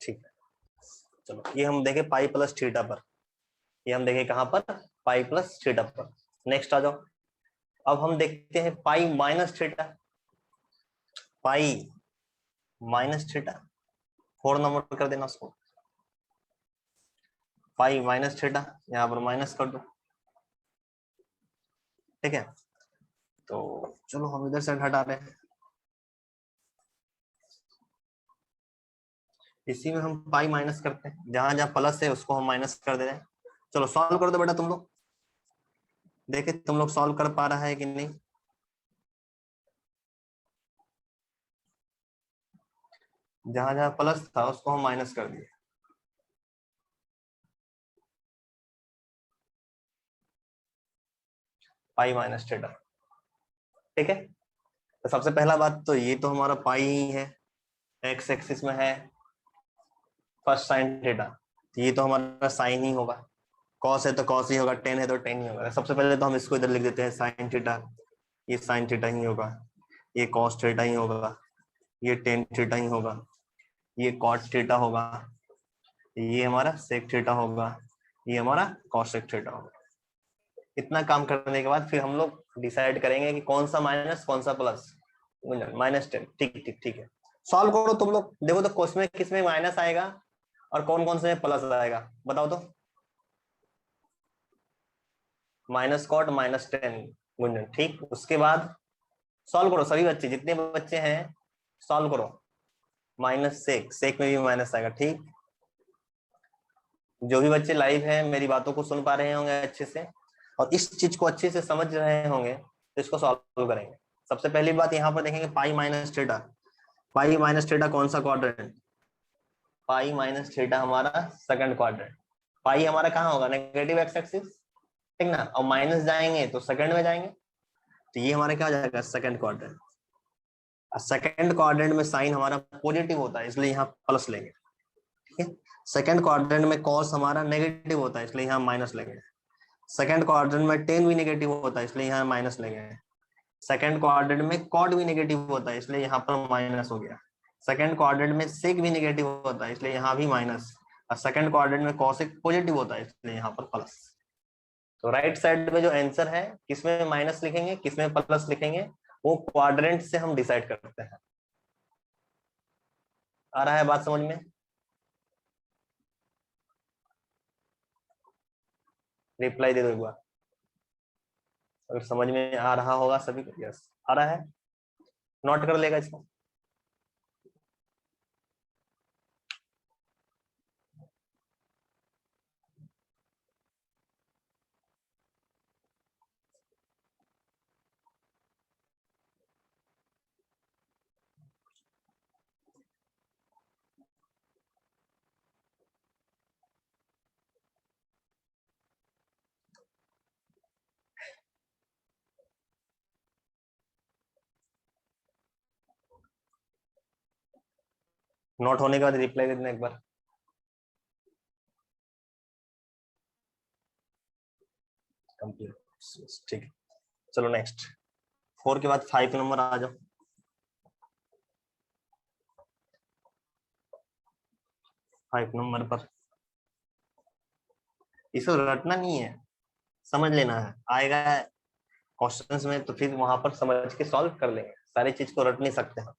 ठीक है, चलो ये हम देखे पाई प्लस थीटा पर, ये हम देखे कहां पर, पाई प्लस थीटा पर। नेक्स्ट आ जाओ, अब हम देखते हैं पाई माइनस थीटा, पाई माइनस थीटा, 4 नंबर कर देना उसको, पाई माइनस थीटा, यहां पर माइनस कर दो। ठीक है, तो चलो हम इधर से हटा रहे हैं, इसी में हम पाई माइनस करते हैं, जहां जहां प्लस है उसको हम माइनस कर दे रहे हैं। चलो सॉल्व कर दो बेटा तुम लोग, देखे तुम लोग सॉल्व कर पा रहा है कि नहीं। जहां जहां प्लस था उसको हम माइनस कर दिए। पाई माइनस थीटा, ठीक है। तो सबसे पहला बात तो ये तो हमारा पाई ही है, एक्स एक्सिस में है फर्स्ट साइन थीटा, तो ये तो हमारा साइन ही होगा, कॉस है तो कॉस ही होगा, टेन है तो टेन ही होगा। सबसे पहले तो हम इसको इधर लिख देते हैं साइन थीटा, ये साइन थीटा ही होगा, ये कॉस थीटा ही होगा, ये टेन थीटा ही होगा, ये कॉट थीटा होगा, ये हमारा सेक थीटा होगा, ये हमारा कॉसेक थीटा होगा। इतना काम करने के बाद फिर हम लोग डिसाइड करेंगे कि कौन सा माइनस कौन सा प्लस। माइनस टेन, ठीक ठीक ठीक है। सॉल्व करो तुम लोग, देखो तो क्वेश्चन में किसमें माइनस आएगा और कौन कौन से में प्लस आएगा, बताओ तो। Minus cot minus ten Gunjan, ठीक। उसके बाद सॉल्व करो सभी बच्चे, जितने बच्चे हैं सॉल्व करो। माइनस सेक, सेक में भी माइनस आएगा, ठीक। जो भी बच्चे लाइव हैं मेरी बातों को सुन पा रहे होंगे अच्छे से और इस चीज को अच्छे से समझ रहे होंगे, तो इसको सॉल्व करेंगे। सबसे पहली बात यहाँ पर देखेंगे पाई माइनस थीटा, पाई माइनस थीटा कौन सा क्वाड्रेंट, पाई माइनस थीटा हमारा सेकंड क्वाड्रेंट। पाई हमारा कहाँ होगा, नेगेटिव एक्स एक्सिस, ठीक ना, और माइनस जाएंगे तो सेकंड में जाएंगे, तो ये हमारा क्या हो जाएगा, सेकंड क्वाड्रेंट। सेकंड क्वाड्रेंट में साइन हमारा पॉजिटिव होता है इसलिए यहाँ प्लस लेंगे, ठीक है। सेकंड क्वाड्रेंट में कॉस हमारा नेगेटिव होता है इसलिए यहाँ माइनस लेंगे। सेकंड क्वाड्रेंट में टेन भी नेगेटिव होता है इसलिए यहाँ माइनस लेंगे। सेकंड क्वाड्रेंट में कॉट भी नेगेटिव होता है इसलिए यहाँ पर माइनस हो गया। सेकंड क्वाड्रेंट में सेक भी नेगेटिव होता है इसलिए यहाँ भी माइनस, और सेकंड क्वाड्रेंट में कॉसेक पॉजिटिव होता है इसलिए यहाँ पर प्लस। तो राइट साइड में जो आंसर है किसमें माइनस लिखेंगे किसमें प्लस लिखेंगे, वो क्वाड्रेंट से हम डिसाइड करते हैं। आ रहा है बात समझ में, रिप्लाई दे दो एक बार अगर समझ में आ रहा होगा सभी को। यस आ रहा है, नोट कर लेगा इसको। नोट होने के बाद रिप्लाई दे देना एक बार। कंप्लीट, ठीक है। चलो नेक्स्ट, 4 के बाद 5 नंबर आ जाओ। 5 नंबर पर इसको रटना नहीं है, समझ लेना है, आएगा क्वेश्चंस में तो फिर वहां पर समझ के सॉल्व कर लेंगे, सारी चीज को रट नहीं सकते हैं।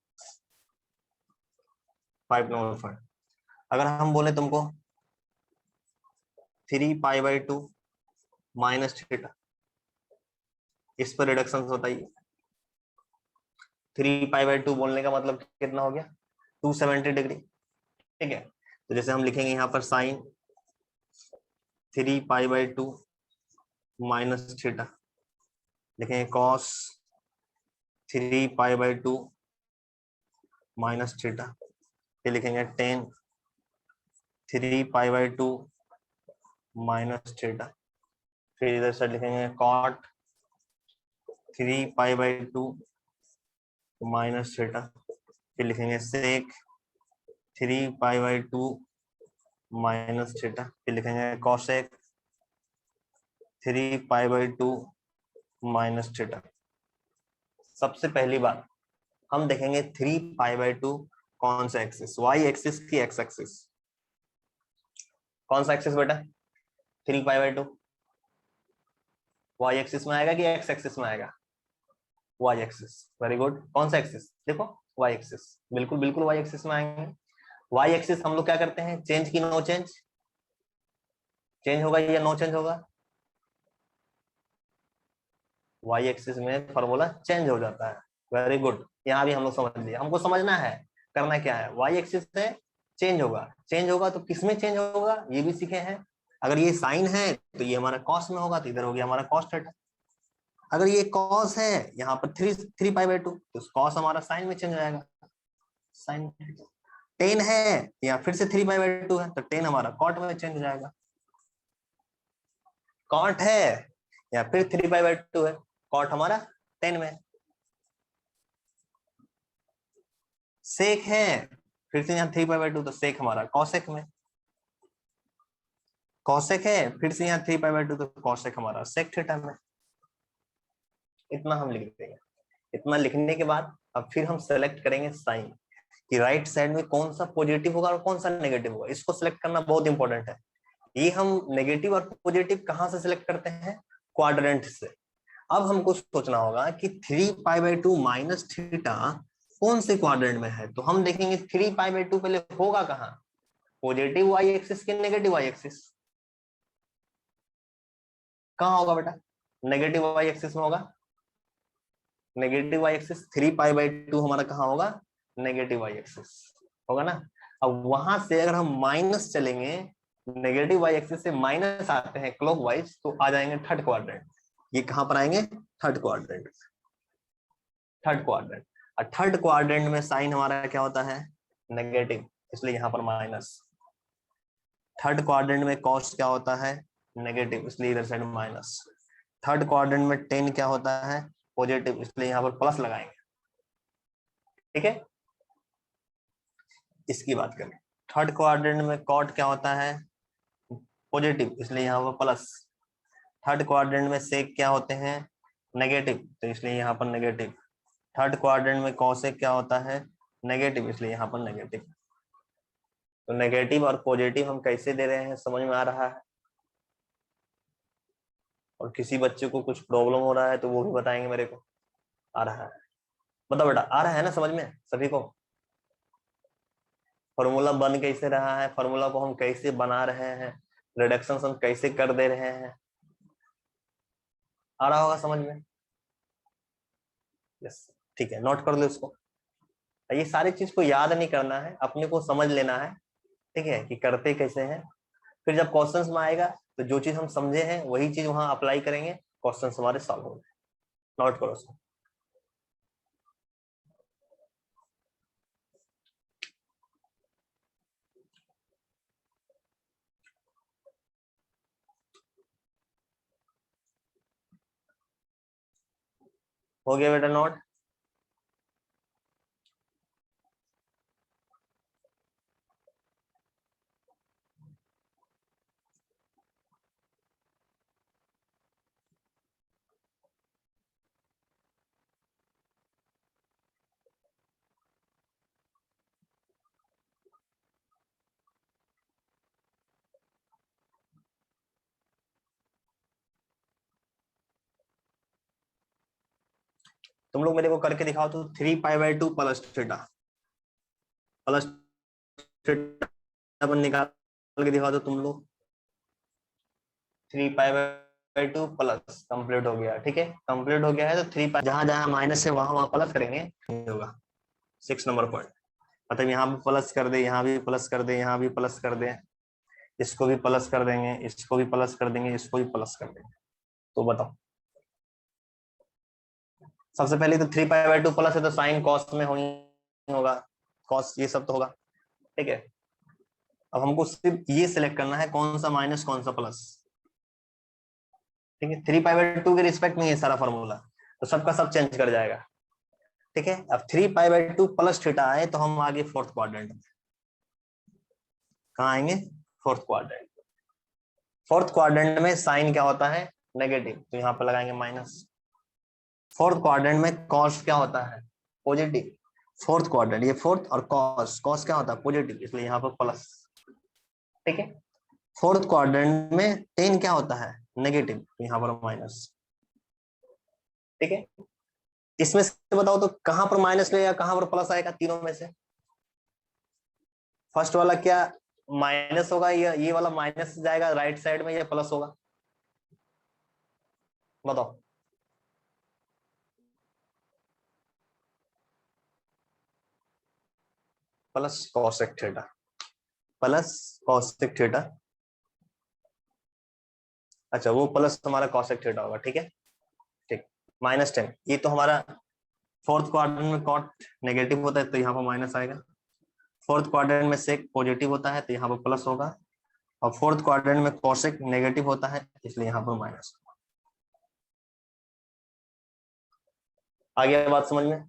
5 नंबर पर अगर हम बोले तुमको 3 पाई/2 माइनस थीटा, इस पर रिडक्शन होता है। 3 पाई/2 बोलने का मतलब कितना हो गया, 270 डिग्री, ठीक है। तो जैसे हम लिखेंगे यहाँ पर साइन 3 पाई/2 माइनस थीटा, लिखेंगे कॉस 3 पाई/2 माइनस थीटा, फिर लिखेंगे टेन 3 पाई/2 माइनस थीटा, फिर इधर से लिखेंगे कॉट 3 पाई/2 माइनस थीटा, फिर लिखेंगे सेक 3 पाई/2 माइनस थीटा, फिर लिखेंगे कॉसेक 3 पाई/2 माइनस थीटा। सबसे पहली बात हम देखेंगे 3 पाई/2 कौन सा एक्सिस? वाई एक्सिस की एक्स एक्सिस? कौन सा एक्सिस बेटा? 3π/2 वाई एक्सिस में आएगा कि एक्स एक्सिस में आएगा? Y axis. Very good. कौन सा एक्सिस? देखो वाई एक्सिस, बिल्कुल बिल्कुल वाई एक्सिस में आएंगे। वाई एक्सिस हम लोग क्या करते हैं, चेंज की नो चेंज? चेंज होगा या नो चेंज होगा? वाई एक्सिस में फॉर्मूला चेंज हो जाता है। वेरी गुड, यहाँ भी हम लोग समझ लिया। हमको समझना है करना क्या है, वाई एक्सिस से चेंज होगा। चेंज होगा तो किसमें चेंज होगा ये भी सीखे हैं। अगर ये साइन है तो ये हमारा कॉस में होगा, तो इधर हो गया हमारा कॉस थीटा। अगर ये कॉस है यहाँ पर 3π/2 तो कॉस हमारा साइन में चेंज हो जाएगा, साइन। टेन है या फिर से 3π/2 है तो टेन हमारा कॉट में चेंज हो जाएगा। कॉट है या फिर 3π/2 है, कॉट हमारा 10 में। सेक है फिर से यहाँ 3π/2 तो सेक हमारा कॉसेक में। कॉसेक है फिर से यहाँ 3π/2 तो कॉसेक हमारा सेक थीटा में। इतना हम लिख देंगे। इतना लिखने के बाद अब फिर हम सेलेक्ट करेंगे साइन कि राइट साइड में कौन सा पॉजिटिव होगा और कौन सा नेगेटिव होगा। इसको सिलेक्ट करना बहुत इंपॉर्टेंट है। ये हम नेगेटिव और पॉजिटिव कहाँ से सिलेक्ट करते हैं? क्वाड्रेंट से। अब हमको सोचना होगा कि 3π/2 माइनस थीटा कौन से क्वाड्रेंट में है। तो हम देखेंगे 3π/2 पहले होगा कहाँ, पॉजिटिव वाई एक्सिस के नेगेटिव वाई एक्सिस? कहाँ होगा बेटा? नेगेटिव वाई एक्सिस में होगा। नेगेटिव वाई एक्सिस 3π/2 हमारा कहाँ होगा? नेगेटिव वाई एक्सिस होगा ना। अब वहां से अगर हम माइनस चलेंगे, नेगेटिव वाई एक्सिस से माइनस आते हैं क्लॉकवाइज तो आ जाएंगे थर्ड क्वाड्रेंट। ये कहां पर आएंगे? Third quadrant. Third quadrant. और थर्ड क्वाड्रेंट में साइन हमारा क्या होता है? नेगेटिव, इसलिए यहाँ पर माइनस। थर्ड क्वाड्रेंट में कॉस क्या होता है? नेगेटिव, इसलिए इधर साइड माइनस। थर्ड क्वाड्रेंट में टेन क्या होता है? पॉजिटिव, इसलिए यहाँ पर प्लस लगाएंगे। ठीक है, इसकी बात करें। थर्ड क्वाड्रेंट में कॉट क्या होता है? पॉजिटिव, इसलिए यहाँ पर प्लस। थर्ड क्वाड्रेंट में सेक क्या होते हैं? नेगेटिव, तो इसलिए यहाँ पर नेगेटिव। थर्ड क्वाड्रेंट में कॉसेक क्या होता है? नेगेटिव, इसलिए यहाँ पर नेगेटिव। तो नेगेटिव और पॉजिटिव हम कैसे दे रहे हैं समझ में आ रहा है। और किसी बच्चे को कुछ प्रॉब्लम हो रहा है तो वो भी बताएंगे मेरे को। आ रहा है? बताओ बेटा, आ रहा है ना समझ में सभी को? फॉर्मूला बन कैसे रहा है, फॉर्मूला को हम कैसे बना रहे हैं, रिडक्शन हम कैसे कर दे रहे हैं, आ रहा होगा समझ में? यस, ठीक है, नोट कर लो इसको। ये सारी चीज को याद नहीं करना है, अपने को समझ लेना है। ठीक है, कि करते कैसे हैं। फिर जब क्वेश्चंस में आएगा तो जो चीज हम समझे हैं वही चीज वहां अप्लाई करेंगे, क्वेश्चंस हमारे सॉल्व हो गए। नोट करो इसको। हो गया बेटा नोट? तुम लोग मेरे को करके दिखाओ तो 3π/2 प्लस थीटा, प्लस थीटा अपन निकाल के दिखाओ तो तुम लोग। 3π/2 प्लस कंप्लीट हो गया। ठीक है, कंप्लीट हो गया है तो 3 जहां जहां माइनस है वहां वहां प्लस करेंगे, होगा 6 नंबर पॉइंट। मतलब यहाँ भी प्लस कर दे, यहाँ भी प्लस कर दे, यहाँ भी प्लस कर दे, इसको भी प्लस कर देंगे, इसको भी प्लस कर देंगे, इसको भी प्लस कर देंगे। तो बताओ, सबसे पहले तो 3π/2 प्लस है तो साइन कॉस में होगा, कॉस ये सब तो होगा। ठीक है, अब हमको सिर्फ ये सिलेक्ट करना है कौन सा माइनस कौन सा प्लस। ठीक है, 3π/2 के रिस्पेक्ट में ये सारा फॉर्मूला, तो सबका सब चेंज कर जाएगा। ठीक है, अब 3π/2 प्लस थीटा आए तो हम आगे फोर्थ क्वाड्रेंट में। कहाँ आएंगे? Fourth quadrant. फोर्थ क्वाड्रेंट में साइन क्या होता है? नेगेटिव, तो यहाँ पर लगाएंगे माइनस। फोर्थ क्वाड्रेंट में कॉस क्या होता है? पॉजिटिव, फोर्थ क्वाड्रेंट, ये फोर्थ, और कॉस, कॉस क्या होता है पॉजिटिव, इसलिए यहाँ पर प्लस। ठीक है, फोर्थ क्वाड्रेंट में टेन क्या होता है नेगेटिव, यहाँ पर माइनस। ठीक है, इसमें से बताओ तो कहां पर माइनस लगेगा, कहां पर प्लस आएगा तीनों में से? फर्स्ट वाला क्या माइनस होगा, ये वाला माइनस जाएगा राइट साइड में, ये प्लस होगा, बताओ। Plus cosec theta, plus cosec theta. अच्छा, वो प्लस हमारा कॉसेक थीटा होगा, ठीक है। ठीक, माइनस 10, ये तो हमारा फोर्थ क्वाड्रेंट में कॉट नेगेटिव होता है तो यहाँ पर माइनस आएगा, फोर्थ क्वाड्रेंट में सेक पॉजिटिव होता है तो यहाँ पर प्लस होगा, और फोर्थ क्वाड्रेंट में कॉसेक नेगेटिव होता है इसलिए यहाँ पर माइनस। आ गया बात समझ में?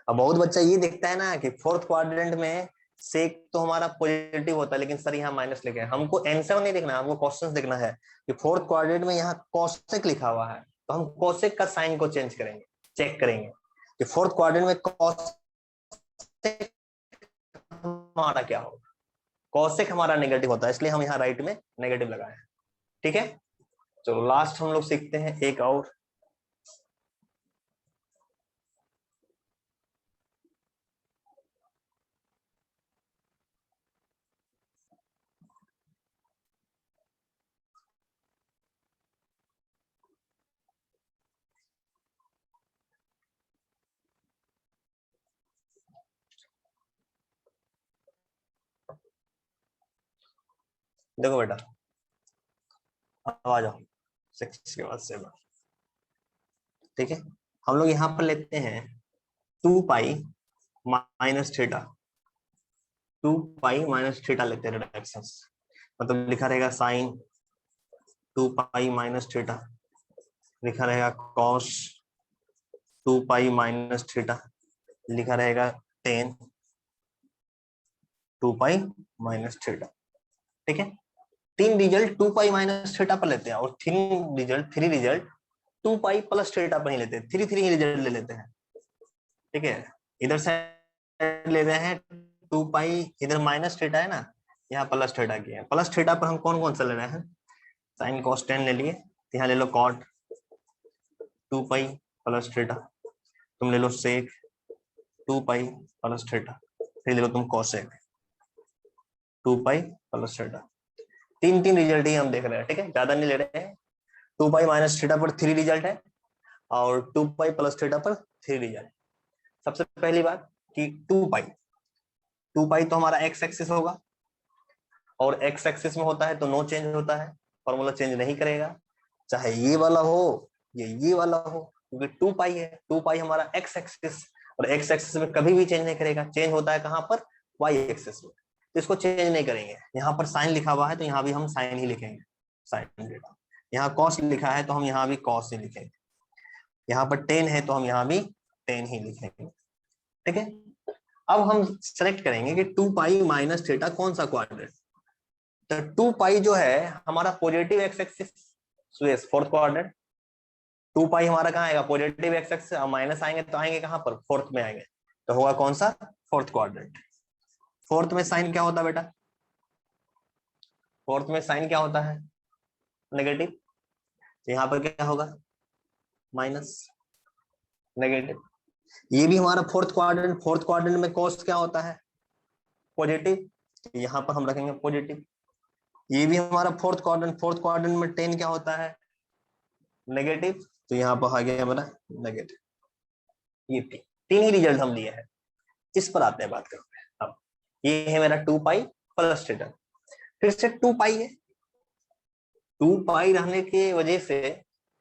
अब बहुत बच्चा ये देखता है ना कि फोर्थ क्वाड्रेंट में सेक तो हमारा पॉजिटिव होता है, लेकिन सर यहाँ माइनस लेके हमको आंसर नहीं देखना, हमको क्वेश्चन देखना है कि फोर्थ क्वाड्रेंट में यहाँ कॉसेक लिखा हुआ है, तो हम कॉसेक का साइन को चेंज करेंगे, चेक करेंगे कि फोर्थ क्वाड्रेंट में कॉसेक हमारा क्या होगा। कॉसेक हमारा नेगेटिव होता है इसलिए हम यहाँ राइट में नेगेटिव लगाए हैं। ठीक है, चलो लास्ट हम लोग सीखते हैं एक और। देखो बेटा, अब आ जाओ 6 के बाद 7। ठीक है, हम लोग यहाँ पर लेते हैं 2 पाई माइनस थीटा, 2 पाई माइनस थीटा लेते हैं रिडक्शन, मतलब लिखा रहेगा साइन 2 पाई माइनस थीटा, लिखा रहेगा कॉस 2 पाई माइनस थीटा, लिखा रहेगा टेन 2 पाई माइनस थीटा। ठीक है, तीन रिजल्ट 2 पाई माइनस थीटा पर लेते हैं, और three result 2 pi plus theta पर ही लेते हैं, थ्री थ्री ही रिजल्ट ले लेते हैं। ठीक है, इधर से ले रहे हैं 2 पाई, इधर माइनस थीटा है ना, यहाँ प्लस थीटा किया है, प्लस थीटा पर हम कौन कौन सा ले रहे हैं, साइन कॉस टेन ले लिए, यहाँ ले लो कॉट 2 पाई प्लस थीटा, तुम ले लो सेक 2 पाई प्लस थीटा, फिर ले लो तुम कॉसेक 2 पाई प्लस थीटा। तीन तीन रिजल्ट ही हम देख रहे हैं, ठीक है, ज्यादा नहीं ले रहे हैं। 2 पाई माइनस थीटा पर थ्री रिजल्ट है, और 2 पाई प्लस थीटा पर थ्री रिजल्ट। सबसे पहली बात कि 2 पाई तो हमारा एक्स एक्सिस होगा, और एक्स एक्सिस में होता है तो नो चेंज होता है, फॉर्मूला चेंज नहीं करेगा, चाहे ये वाला हो ये वाला हो, क्योंकि 2 पाई है, 2 पाई हमारा एक्स एक्सिस, और एक्स एक्सिस में कभी भी चेंज नहीं करेगा, चेंज होता है कहां पर, वाई एक्सिस में, तो इसको चेंज नहीं करेंगे। यहाँ पर साइन लिखा हुआ है तो यहाँ भी हम साइन ही लिखेंगे, साइन डेटा। यहाँ कॉस लिखा है तो हम यहाँ भी कॉस ही लिखेंगे, यहाँ पर टेन है तो हम यहाँ भी टेन ही लिखेंगे। ठीक है, अब हम सेलेक्ट करेंगे कि 2 पाई माइनस थीटा कौन सा क्वाड्रेंट, तो 2 पाई जो है हमारा positive X axis, fourth quadrant. 2 पाई हमारा कहाँ आएगा पॉजिटिव एक्स एक्सिस, और माइनस आएंगे तो आएंगे कहाँ पर, फोर्थ में आएंगे, तो होगा कौन सा, फोर्थ क्वाड्रेंट। फोर्थ में साइन क्या होता है बेटा, फोर्थ में साइन क्या होता है नेगेटिव, तो यहाँ पर क्या होगा माइनस नेगेटिव। ये भी हमारा फोर्थ क्वाड्रेंट, फोर्थ क्वाड्रेंट में कॉस क्या होता है पॉजिटिव, यहाँ पर हम रखेंगे पॉजिटिव। ये भी हमारा फोर्थ क्वाड्रेंट, फोर्थ क्वाड्रेंट में टेन क्या होता है नेगेटिव, तो यहाँ पर आ गया हमारा नेगेटिव। ये तीन ही रिजल्ट हम लिए हैं, इस पर आते हैं बात करते हैं। अब ये है मेरा 2 पाई प्लस थीटा, फिर से 2 पाई है, 2 पाई रहने की वजह से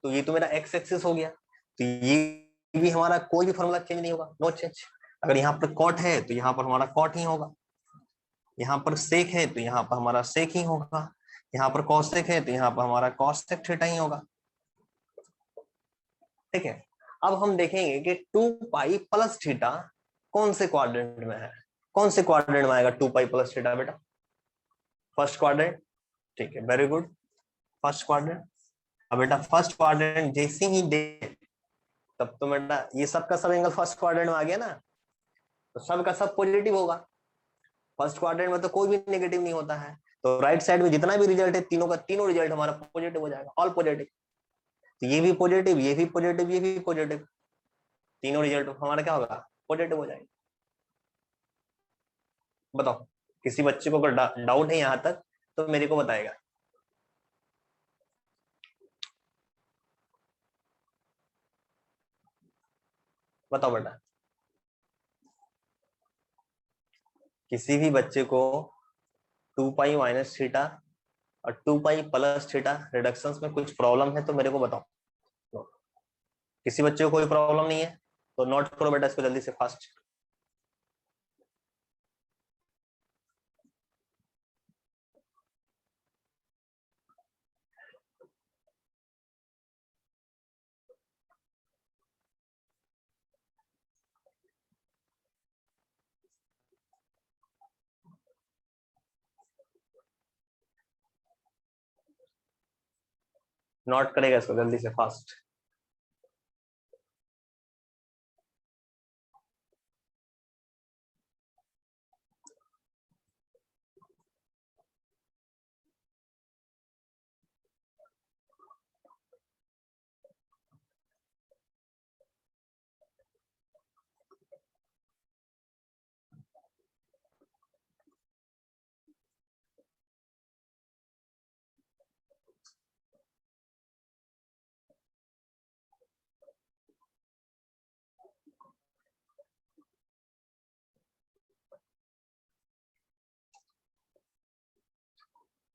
तो ये तो मेरा एक्स एक्सिस हो गया, तो ये भी हमारा कोई भी फॉर्मूला चेंज नहीं होगा, नो चेंज। अगर यहाँ पर कॉट है तो यहाँ पर हमारा कॉट ही होगा, यहाँ पर सेक है तो यहाँ पर हमारा सेक ही होगा, यहाँ पर कॉसेक है तो यहाँ पर हमारा कॉसेक थीटा ही होगा। ठीक है, अब हम देखेंगे कि 2 पाई प्लस थीटा कौन से क्वाड्रेंट में है, कौन से क्वाड्रेंट में आएगा 2 पाई प्लस थीटा बेटा, फर्स्ट क्वाड्रेंट। ठीक है, वेरी गुड, फर्स्ट क्वाड्रेंट। अब बेटा फर्स्ट क्वाड्रेंट जैसे ही दे तब तो बेटा ये सब का सब एंगल फर्स्ट क्वाड्रेंट में आ गया ना, तो सब का सब पॉजिटिव होगा। फर्स्ट क्वाड्रेंट में तो कोई भी नेगेटिव नहीं होता है, तो राइट साइड में जितना भी रिजल्ट है तीनों का तीनों रिजल्ट हमारा पॉजिटिव हो जाएगा, ऑल पॉजिटिव। तो ये भी पॉजिटिव, ये भी पॉजिटिव, ये भी पॉजिटिव, तीनों रिजल्ट हमारा क्या होगा, पॉजिटिव हो जाएगा। बताओ, किसी बच्चे को अगर डाउट है यहाँ तक तो मेरे को बताएगा। बताओ बेटा, किसी भी बच्चे को 2 पाई माइनस थीटा और 2 पाई प्लस थीटा रिडक्शंस में कुछ प्रॉब्लम है तो मेरे को बताओ। किसी बच्चे को कोई प्रॉब्लम नहीं है तो नोट करो बेटा इसको जल्दी से फास्ट। नोट करेगा इसको जल्दी से फास्ट।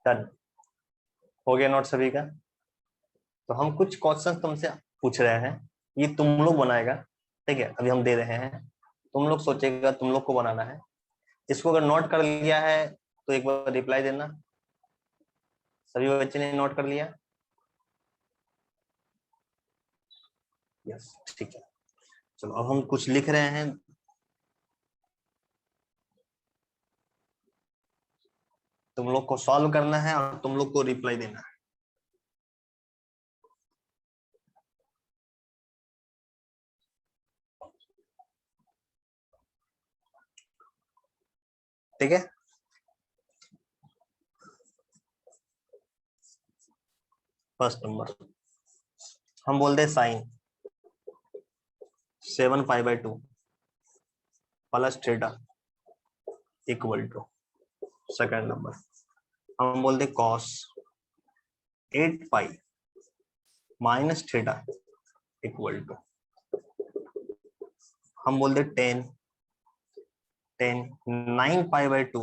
डन हो गया नोट सभी का। तो हम कुछ क्वेश्चन तुमसे पूछ रहे हैं, ये तुम लोग बनाएगा, ठीक है, अभी हम दे रहे हैं, तुम लोग सोचेगा, तुम लोग को बनाना है। इसको अगर नोट कर लिया है तो एक बार रिप्लाई देना। सभी बच्चे ने नोट कर लिया? यस, ठीक है। चलो अब हम कुछ लिख रहे हैं, तुम लोग को सॉल्व करना है और तुम लोग को रिप्लाई देना है। ठीक है, फर्स्ट नंबर हम बोलते हैं साइन 7 पाई/2 plus theta equal to. Second number हम बोलते cos 8 pi minus theta equal to. हम बोलते 9 पाई/2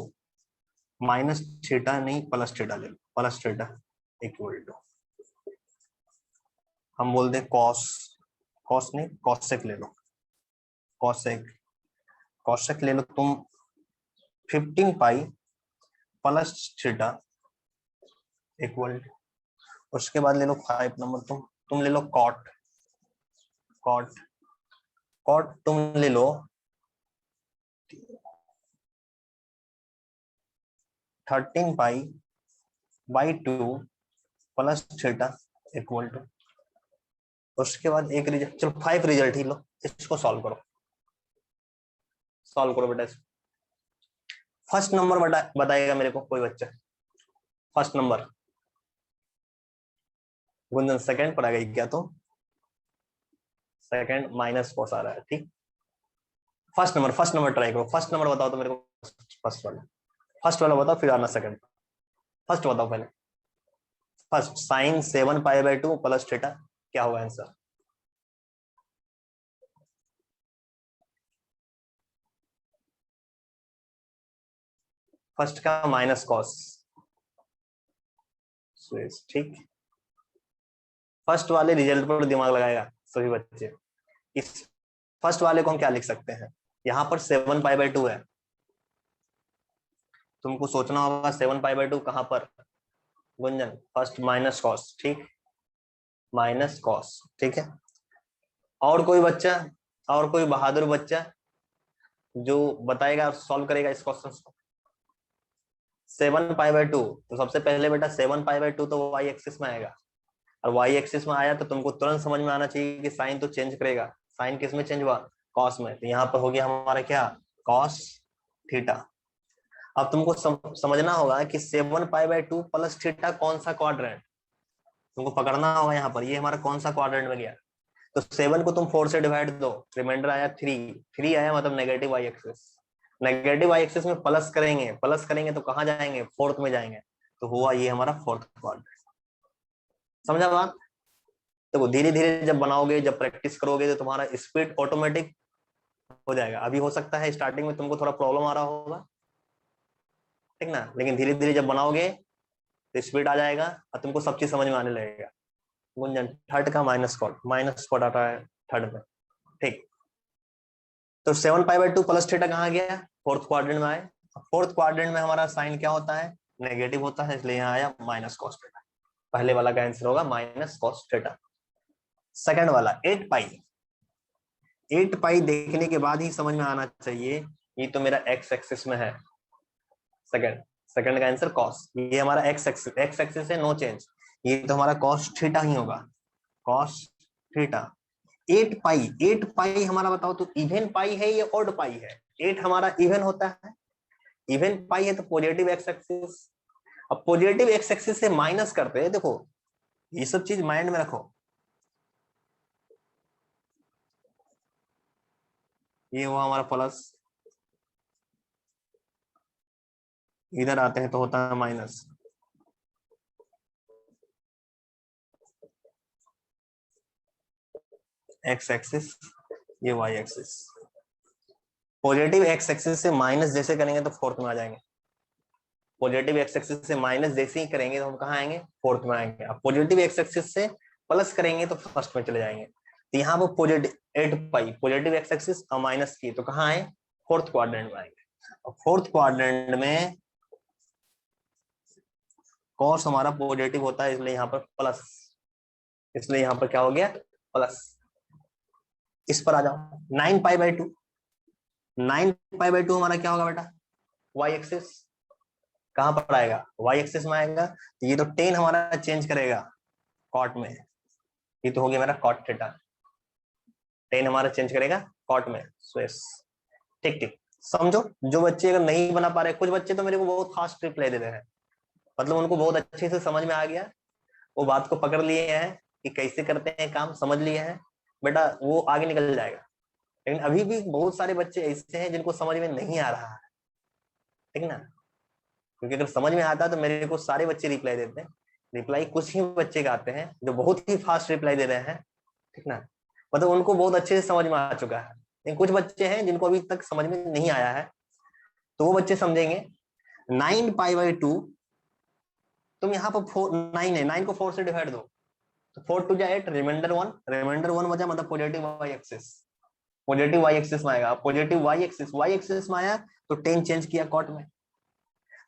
माइनस थीटा नहीं प्लस थीटा ले लो, प्लस थीटा इक्वल टू। हम बोलते कॉस, कॉस नहीं कॉसेक ले लो, कॉसेक, कॉसेक ले लो तुम 15 पाई प्लस थीटा इक्वल। उसके बाद ले लो 5 नंबर, तुम ले लो कॉट, कॉट, कॉट तुम ले लो 13 पाई/2 प्लस थीटा इक्वल टू। उसके बाद एक रिजल्ट, चलो 5 रिजल्ट ही लो, इसको सॉल्व करो, सॉल्व करो बेटा। फर्स्ट नंबर बताएगा मेरे को कोई बच्चा, फर्स्ट नंबर। गुंजन सेकंड पर आ गई क्या? तो सेकंड माइनस कॉस आ रहा है, ठीक। First number, first number try करो, फर्स्ट नंबर बताओ तो मेरे को, फर्स्ट वाला, फर्स्ट वाला बताओ फिर आना सेकंड। फर्स्ट बताओ पहले, फर्स्ट साइन 7 पाई/2 प्लस थीटा, क्या होगा आंसर? फर्स्ट का माइनस कॉस, ठीक। फर्स्ट वाले रिजल्ट पर दिमाग लगाएगा सभी बच्चे। इस फर्स्ट वाले को हम क्या लिख सकते हैं, यहाँ पर 7 पाई/2 है, तुमको सोचना होगा 7 पाई/2 कहां पर। गुंजन फर्स्ट माइनस कॉस, ठीक, माइनस कॉस, ठीक है। और कोई बच्चा, और कोई बहादुर बच्चा जो बताएगा और सॉल्व करेगा इस क्वेश्चन को। 7 पाई/2, तो सबसे पहले बेटा 7 पाई/2 तो वाई एक्सिस में आएगा, और वाई एक्सिस में आया तो तुमको तुरंत समझ में आना चाहिए कि साइन तो चेंज करेगा। साइन किस में चेंज हुआ? कॉस में। तो यहाँ पर हो गया हमारा क्या? Cos theta. अब तुमको समझना होगा कि 7π/2 प्लस थीटा कौन सा क्वाड्रेंट, तुमको पकड़ना होगा यहाँ पर, ये हमारा कौन सा क्वाड्रेंट में गया। तो 7 को तुम 4 से डिवाइड दो, रिमाइंडर आया 3, 3 आया मतलब negative Y axis. Negative Y axis में प्लस करेंगे, प्लस करेंगे तो कहाँ जाएंगे? फोर्थ में जाएंगे। तो हुआ ये हमारा फोर्थ क्वाड्रेंट। समझा बात? देखो धीरे धीरे जब बनाओगे, जब प्रैक्टिस करोगे तो तुम्हारा स्पीड ऑटोमेटिक हो जाएगा। अभी हो सकता है स्टार्टिंग में तुमको थोड़ा प्रॉब्लम आ रहा होगा, ठीक ना, लेकिन धीरे धीरे जब बनाओगे तो स्पीड आ जाएगा और तुमको सब चीज समझ में आने लगेगा। गुंजन थर्ड का माइनस कॉट आता है थर्ड में, ठीक। तो 7π/2 प्लस थीटा कहाँ गया? फोर्थ क्वाड्रेंट में आए। फोर्थ क्वाड्रेंट में हमारा साइन क्या होता है? नेगेटिव होता है, इसलिए यहाँ आया माइनस कॉस थीटा। पहले वाला का आंसर होगा माइनस कॉस थीटा। सेकंड वाला 8π, 8π देखने के बाद ही समझ में आना चाहिए ये तो मेरा एक्स एक्सिस में है। सेकंड का आंसर कॉस, ये हमारा एक्स एक्सिस है, नो चेंज, ये तो हमारा कॉस थीटा ही होगा, कॉस थीटा। 8π, 8π हमारा बताओ तो इवन पाई है या ऑड पाई है? 8 हमारा इवन होता है, इवन पाई है तो पॉजिटिव एक्स एक्सिस। अब पॉजिटिव एक्स एक्सिस से माइनस करते हैं, देखो ये सब चीज माइंड में रखो। ये हुआ हमारा प्लस, इधर आते हैं तो होता है माइनस। एक्स एक्सिस, ये Y axis. Positive X axis से माइनस जैसे करेंगे तो फोर्थ में आ जाएंगे। पॉजिटिव एक्स एक्सिस से माइनस जैसे ही करेंगे तो हम कहाँ आएंगे? फोर्थ में आएंगे। अब पॉजिटिव एक्स एक्सिस से प्लस करेंगे तो फर्स्ट में चले जाएंगे। तो यहाँ पर पॉजिटिव 8π पॉजिटिव एक्स एक्सिस और माइनस की तो कहाँ आए? फोर्थ क्वाड्रेंट में आएंगे। और फोर्थ क्वाड्रेंट में कॉस हमारा पॉजिटिव होता है, इसलिए यहाँ पर प्लस, इसलिए यहाँ पर क्या हो गया? प्लस। इस पर आ जाओ 9π/2, 9π/2 हमारा क्या होगा बेटा? Y axis. कहां पर आएगा? वाई एक्सिस में आएगा। तो ये तो 10 हमारा चेंज करेगा कॉट में, ये तो हो गया मेरा कॉट थीटा। 10 हमारा चेंज करेगा कॉट में, सो यस, ठीक ठीक। समझो, जो बच्चे अगर नहीं बना पा रहे, कुछ बच्चे तो मेरे को बहुत फास्ट रिप्लाई दे रहे हैं, मतलब उनको बहुत अच्छे से समझ में आ गया, वो बात को पकड़ लिए हैं कि कैसे करते हैं काम, समझ लिए हैं, बेटा वो आगे निकल जाएगा। लेकिन अभी भी बहुत सारे बच्चे ऐसे हैं जिनको समझ में नहीं आ रहा है, ठीक ना, क्योंकि अगर समझ में आता है तो मेरे को सारे बच्चे रिप्लाई देते हैं। रिप्लाई कुछ ही बच्चे का आते हैं जो बहुत ही फास्ट रिप्लाई दे रहे हैं, ठीक ना, मतलब उनको बहुत अच्छे से समझ में आ चुका है। लेकिन कुछ बच्चे हैं जिनको अभी तक समझ में नहीं आया है, तो वो बच्चे समझेंगे 9π/2, तुम यहाँ पर 9 है, 9 को 4 से डिवाइड दो, तो 4 2 8, रिमाइंडर 1 बचा, मतलब positive Y axis, positive Y axis में आएगा। पॉजिटिव वाई एक्सिस में आया तो 10 चेंज किया कॉट में।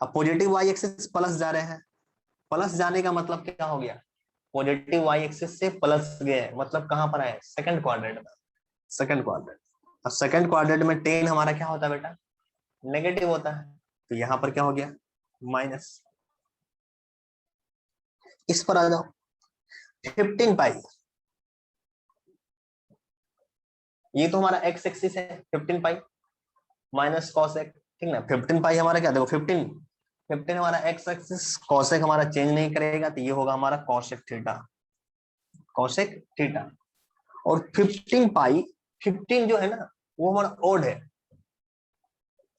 अब पॉजिटिव वाई एक्सिस प्लस जा रहे हैं, प्लस जाने का मतलब क्या हो गया? पॉजिटिव वाई एक्सिस से प्लस गए, मतलब कहां पर आए? सेकंड क्वाड्रेंट में, सेकंड क्वाड्रेंट। अब सेकंड क्वाड्रेंट में 10 हमारा क्या होता है बेटा? नेगेटिव होता है, तो यहां पर क्या हो गया? माइनस। इस पर आ जाओ 15π, ये तो हमारा एक्स एक्सिस है, 15π माइनस कॉसेक, ठीक ना। 15π हमारा क्या, देखो 15 हमारा एक्स एक्सिस, कॉसेक हमारा चेंज नहीं करेगा, तो ये होगा हमारा कॉसेक थीटा, कॉसेक थीटा। और 15π, 15 जो है ना वो हमारा ऑड है,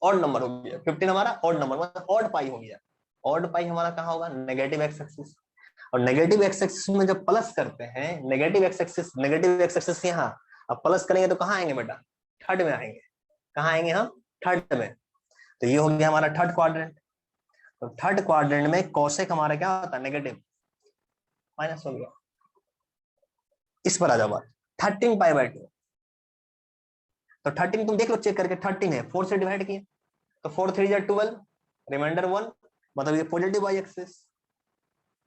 ऑड नंबर हो गया 15 हमारा, ऑड नंबर मतलब ऑड पाई हो गया। ऑड पाई हमारा कहाँ होगा? Negative x axis. और नेगेटिव एक्स एक्सिस में जब प्लस करते हैं, नेगेटिव एक्स एक्सिस यहाँ, अब प्लस करेंगे तो कहाँ आएंगे बेटा? थर्ड में आएंगे। कहाँ आएंगे हम? थर्ड में। तो ये हो गया हमारा थर्ड क्वाड्रेंट। तो थर्ड क्वाड्रेंट में कॉसेक हमारा क्या होता है? नेगेटिव, माइनस हो गया। इस पर आ जाओ बात 13π/2, तो 13 तुम देख लो चेक करके, 13 है, 4 से डिवाइड किए तो 4 3 जा 12, रिमाइंडर 1, मतलब ये पॉजिटिव वाई एक्सिस,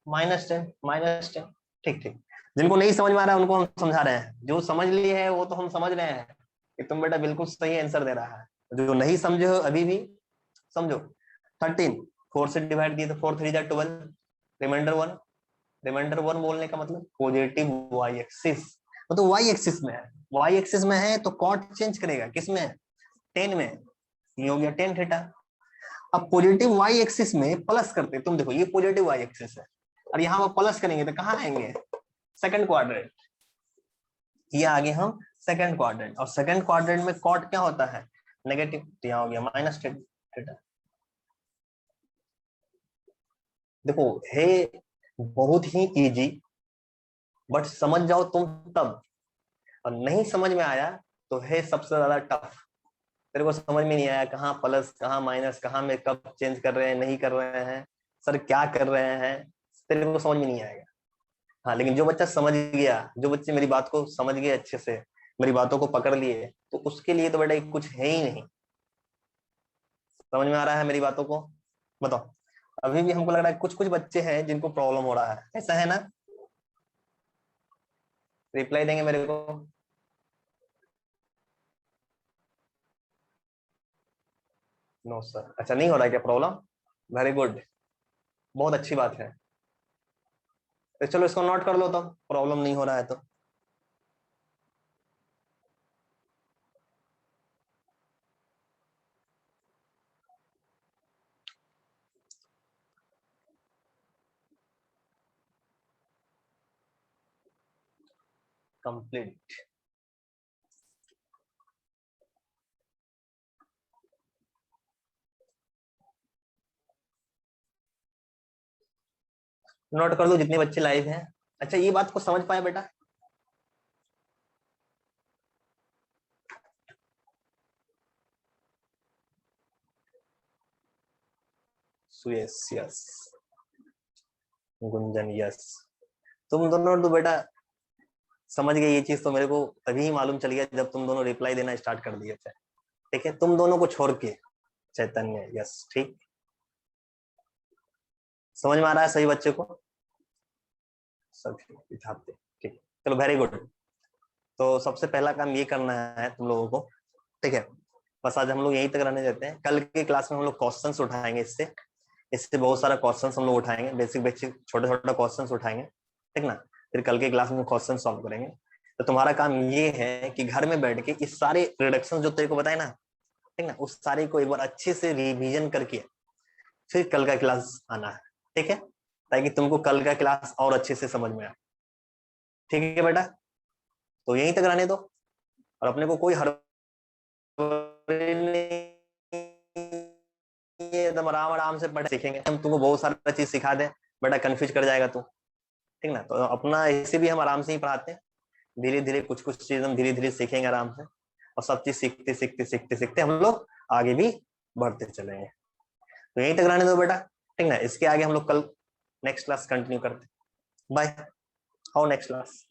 -10, ठीक ठीक। जिनको नहीं समझ में आ रहा है उनको हम समझा रहे हैं, जो समझ लिए है वो तो हम समझ रहे हैं कि तुम बेटा बिल्कुल सही आंसर दे रहा है। जो नहीं समझे हो अभी भी समझो। 13 4 से डिवाइड दिए तो 4 3 जा 12, रिमाइंडर 1, रिमाइंडर 1 बोलने का मतलब पॉजिटिव वाई एक्सिस, तो वाई एक्सिस में है, वाई एक्सिस में है तो कॉट चेंज करेगा, किसमें? टेन में। ये हो गया टेन थीटा। अब पॉजिटिव वाई एक्सिस में प्लस करते, तुम देखो ये पॉजिटिव वाई एक्सिस है और यहाँ पर प्लस करेंगे तो कहाँ आएंगे? Second quadrant. ये आगे हम सेकंड क्वाड्रेंट, और सेकंड क्वाड्रेंट में कॉट क्या होता है? नेगेटिव, तो यहाँ हो गया माइनस थीटा। देखो है बहुत ही इजी, बट समझ जाओ तुम तब, और नहीं समझ में आया तो है सबसे ज्यादा टफ। तेरे को समझ में नहीं आया कहाँ प्लस कहाँ माइनस, कहाँ में कब चेंज कर रहे हैं नहीं कर रहे हैं, सर क्या कर रहे हैं, तेरे को समझ में नहीं आएगा। हाँ लेकिन जो बच्चा समझ गया, जो बच्चे मेरी बात को समझ गए अच्छे से, मेरी बातों को पकड़ लिए, तो उसके लिए तो बेटा कुछ है ही नहीं। समझ में आ रहा है मेरी बातों को? बताओ। अभी भी हमको लग रहा है कुछ कुछ बच्चे हैं जिनको प्रॉब्लम हो रहा है, ऐसा है ना? रिप्लाई देंगे मेरे को? नो सर, अच्छा नहीं हो रहा है क्या प्रॉब्लम? वेरी गुड, बहुत अच्छी बात है। तो चलो इसको नोट कर लो, तो प्रॉब्लम नहीं हो रहा है तो। कंप्लीट। नोट कर लो जितने बच्चे लाइव हैं। अच्छा ये बात को समझ पाए बेटा? सुयस यस, गुंजन यस, तुम दोनों तो बेटा समझ गए। ये चीज तो मेरे को तभी ही मालूम चल गया जब तुम दोनों रिप्लाई देना स्टार्ट कर दिए थे। ठीक है, तुम दोनों को छोड़ के। चैतन्य यस, ठीक। समझ में आ रहा है सही बच्चे को? सब ठीक, ठीक। चलो वेरी गुड। तो सबसे पहला काम ये करना है तुम लोगों को, ठीक है? बस आज हम लोग यहीं तक रहने देते हैं, कल की क्लास में हम लोग क्वेश्चंस उठाएंगे, इससे इससे बहुत सारा क्वेश्चंस हम लोग उठाएंगे, बेसिक बेसिक छोटे छोटे क्वेश्चंस उठाएंगे, ठीक ना? फिर कल के क्लास में क्वेश्चन सॉल्व करेंगे। तो तुम्हारा काम ये है कि घर में बैठ के इस सारे रिडक्शन जो तेरे को बताए ना, ठीक ना, उस सारे को एक बार अच्छे से रिवीजन करके फिर कल का क्लास आना है, ठीक है? ताकि तुमको कल का क्लास और अच्छे से समझ में आए। ठीक है बेटा? तो यहीं तक रहने दो, और अपने को कोई हड़बड़ी नहीं, एकदम आराम आराम से पढ़ सीखेंगे हम, तुमको बहुत सारा चीज सिखा दे, बेटा कंफ्यूज कर जाएगा तू, ठीक ना? तो अपना ऐसे भी हम आराम से ही पढ़ाते हैं, धीरे धीरे कुछ कुछ चीज हम धीरे धीरे सीखेंगे आराम से, और सब चीज सीखते सीखते सीखते सीखते हम लोग आगे भी बढ़ते चलेंगे। तो यहीं तक रहने दो बेटा, ठीक ना? इसके आगे हम लोग कल नेक्स्ट क्लास कंटिन्यू करते हैं। बाय। How next class.